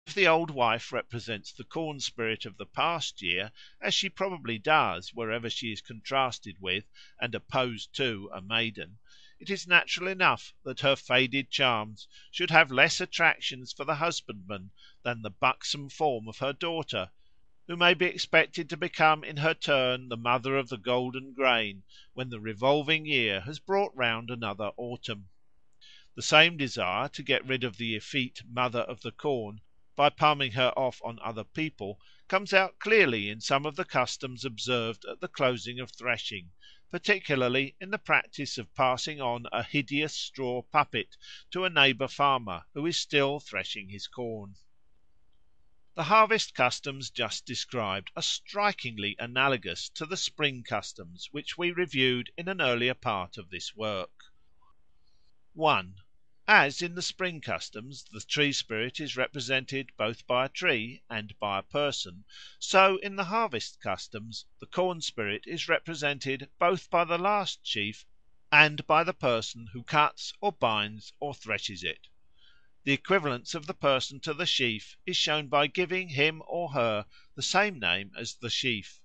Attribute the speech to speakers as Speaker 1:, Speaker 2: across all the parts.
Speaker 1: If the old wife represents the corn spirit of the past year, as she probably does wherever she is contrasted with and opposed to a Maiden, it is natural enough that her faded charms should have less attractions for the husbandman than the buxom form of her daughter, who may be expected to become in her turn the mother of the golden grain when the revolving year has brought round another autumn. The same desire to get rid of the effete mother of the corn by palming her off on other people comes out clearly in some of the customs observed at the closing of threshing, particularly in the practice of passing on a hideous straw puppet to a neighbour farmer who is still threshing his corn. The harvest customs just described are strikingly analogous to the spring customs which we reviewed in an earlier part of this work. 1. As in the spring customs the tree spirit is represented both by a tree and by a person, so in the harvest customs the corn spirit is represented both by the last sheaf and by the person who cuts or binds or threshes it. The equivalence of the person to the sheaf is shown by giving him or her the same name as the sheaf,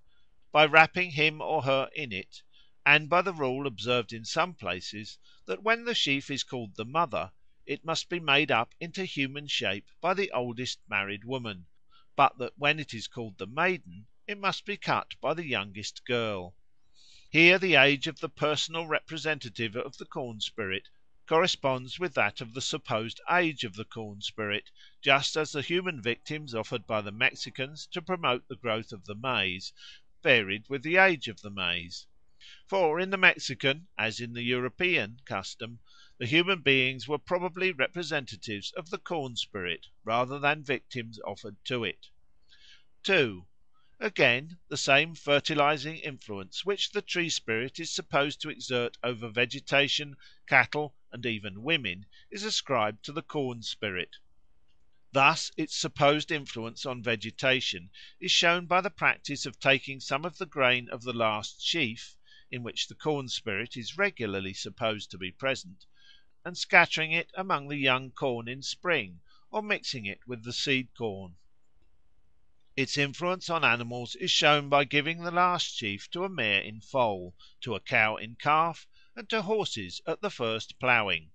Speaker 1: by wrapping him or her in it, and by the rule observed in some places that when the sheaf is called the Mother it must be made up into human shape by the oldest married woman, but that when it is called the Maiden it must be cut by the youngest girl. Here the age of the personal representative of the corn spirit corresponds with that of the supposed age of the corn spirit, just as the human victims offered by the Mexicans to promote the growth of the maize varied with the age of the maize. For in the Mexican, as in the European, custom, the human beings were probably representatives of the corn spirit rather than victims offered to it. 2. Again, the same fertilising influence which the tree spirit is supposed to exert over vegetation, cattle, and even women, is ascribed to the corn spirit. Thus its supposed influence on vegetation is shown by the practice of taking some of the grain of the last sheaf, in which the corn spirit is regularly supposed to be present, and scattering it among the young corn in spring, or mixing it with the seed corn. Its influence on animals is shown by giving the last sheaf to a mare in foal, to a cow in calf, and to horses at the first ploughing.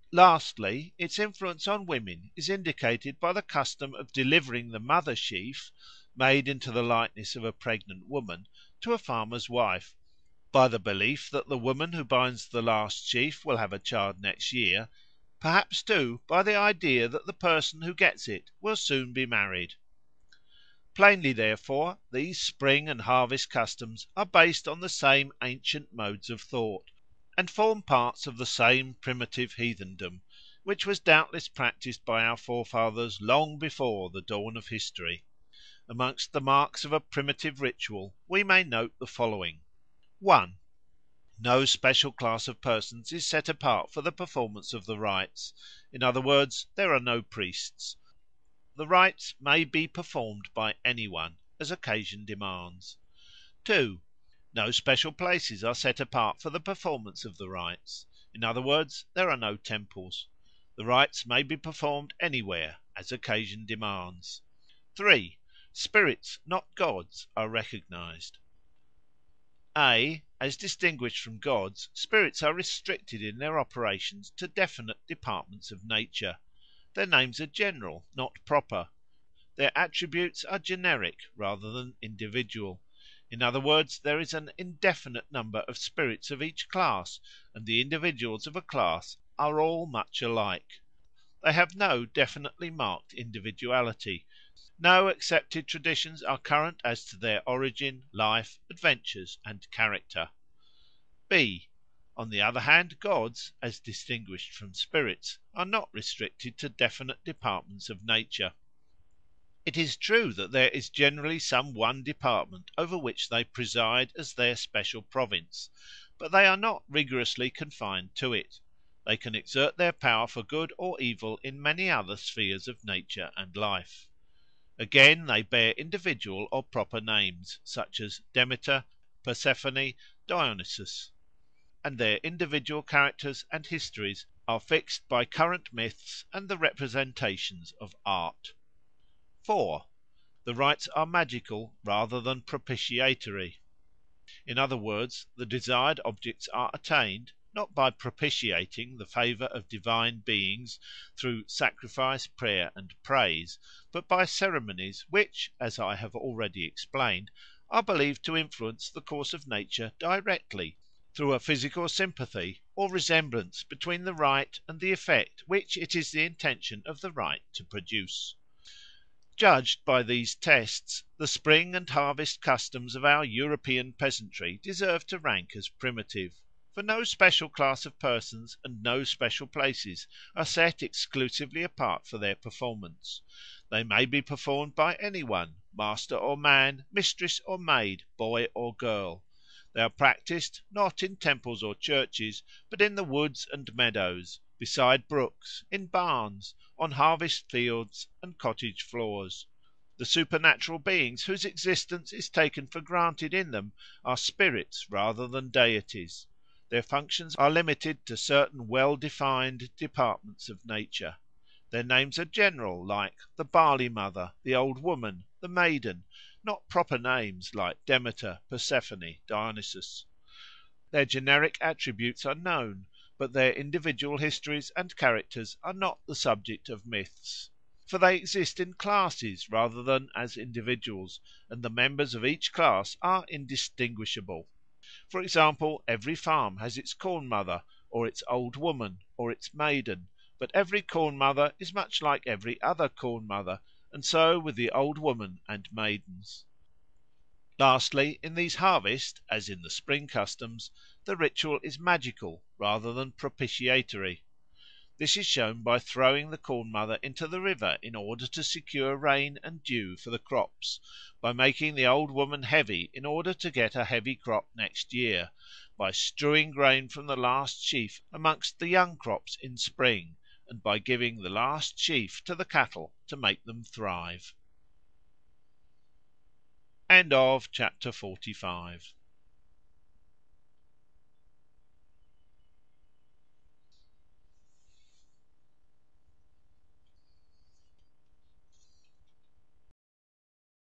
Speaker 1: Lastly, its influence on women is indicated by the custom of delivering the mother sheaf, made into the likeness of a pregnant woman, to a farmer's wife, by the belief that the woman who binds the last sheaf will have a child next year, perhaps too by the idea that the person who gets it will soon be married. Plainly, therefore, these spring and harvest customs are based on the same ancient modes of thought, and form parts of the same primitive heathendom, which was doubtless practised by our forefathers long before the dawn of history. Amongst the marks of a primitive ritual we may note the following. 1. No special class of persons is set apart for the performance of the rites; in other words, there are no priests. The rites may be performed by any one, as occasion demands. 2. No special places are set apart for the performance of the rites; in other words, there are no temples. The rites may be performed anywhere, as occasion demands. 3. Spirits, not gods, are recognised. (a) As distinguished from gods, spirits are restricted in their operations to definite departments of nature. Their names are general, not proper. Their attributes are generic rather than individual. In other words, there is an indefinite number of spirits of each class, and the individuals of a class are all much alike. They have no definitely marked individuality. No accepted traditions are current as to their origin, life, adventures, and character. (b) On the other hand, gods, as distinguished from spirits, are not restricted to definite departments of nature. It is true that there is generally some one department over which they preside as their special province, but they are not rigorously confined to it. They can exert their power for good or evil in many other spheres of nature and life. Again, they bear individual or proper names, such as Demeter, Persephone, Dionysus, and their individual characters and histories are fixed by current myths and the representations of art. 4. The rites are magical rather than propitiatory. In other words, the desired objects are attained, not by propitiating the favour of divine beings through sacrifice, prayer, and praise, but by ceremonies which, as I have already explained, are believed to influence the course of nature directly, through a physical sympathy or resemblance between the rite and the effect which it is the intention of the rite to produce. Judged by these tests, the spring and harvest customs of our European peasantry deserve to rank as primitive. For no special class of persons and no special places are set exclusively apart for their performance. They may be performed by any one, master or man, mistress or maid, boy or girl. They are practised, not in temples or churches, but in the woods and meadows, beside brooks, in barns, on harvest fields and cottage floors. The supernatural beings whose existence is taken for granted in them are spirits rather than deities. Their functions are limited to certain well defined departments of nature. Their names are general, like the barley mother, the old woman, the maiden, not proper names like Demeter, Persephone, Dionysus. Their generic attributes are known, but their individual histories and characters are not the subject of myths. For they exist in classes rather than as individuals, and the members of each class are indistinguishable. For example, every farm has its corn mother, or its old woman, or its maiden, but every corn mother is much like every other corn mother, and so with the old woman and maidens. Lastly, in these harvest, as in the spring customs, the ritual is magical rather than propitiatory. This is shown by throwing the corn mother into the river in order to secure rain and dew for the crops, by making the old woman heavy in order to get a heavy crop next year, by strewing grain from the last sheaf amongst the young crops in spring, and by giving the last sheaf to the cattle to make them thrive. Chapter 46.